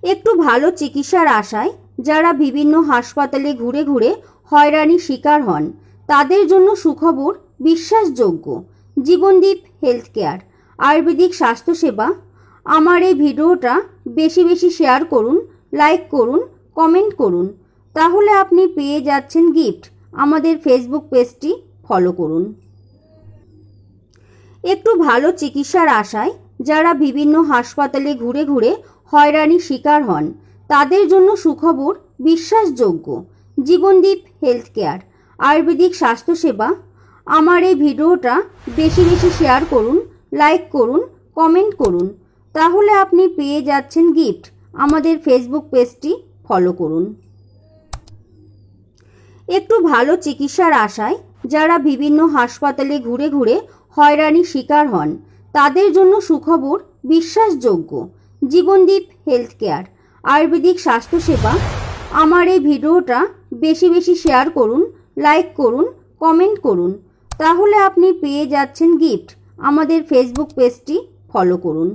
একটু ভালো চিকিৎসার আশায় যারা বিভিন্ন হাসপাতালে ঘুরে ঘুরে হয়রানির শিকার হন তাদের জন্য সুখবর, বিশ্বাসযোগ্য জীবনদীপ হেলথ কেয়ার আয়ুর্বেদিক স্বাস্থ্যসেবা। আমার এই ভিডিওটা বেশি বেশি শেয়ার করুন, লাইক করুন, কমেন্ট করুন, তাহলে আপনি পেয়ে যাচ্ছেন গিফট। আমাদের ফেসবুক পেজটি ফলো করুন। একটু ভালো চিকিৎসার আশায় যারা বিভিন্ন হাসপাতালে ঘুরে ঘুরে হয়রানির শিকার হন তাদের জন্য সুখবর, বিশ্বাসযোগ্য জীবনদীপ হেলথ কেয়ার আয়ুর্বেদিক স্বাস্থ্যসেবা। আমার এই ভিডিওটা বেশি বেশি শেয়ার করুন, লাইক করুন, কমেন্ট করুন, তাহলে আপনি পেয়ে যাচ্ছেন গিফট। আমাদের ফেসবুক পেজটি ফলো করুন। একটু ভালো চিকিৎসার আশায় যারা বিভিন্ন হাসপাতালে ঘুরে ঘুরে হয়রানির শিকার হন তাদের জন্য সুখবর, বিশ্বাসযোগ্য জীবনদীপ হেলথ কেয়ার আয়ুর্বেদিক স্বাস্থ্যসেবা। আমার এই ভিডিওটা বেশি বেশি শেয়ার করুন, লাইক করুন, কমেন্ট করুন, তাহলে আপনি পেয়ে যাচ্ছেন গিফট। আমাদের ফেসবুক পেজটি ফলো করুন।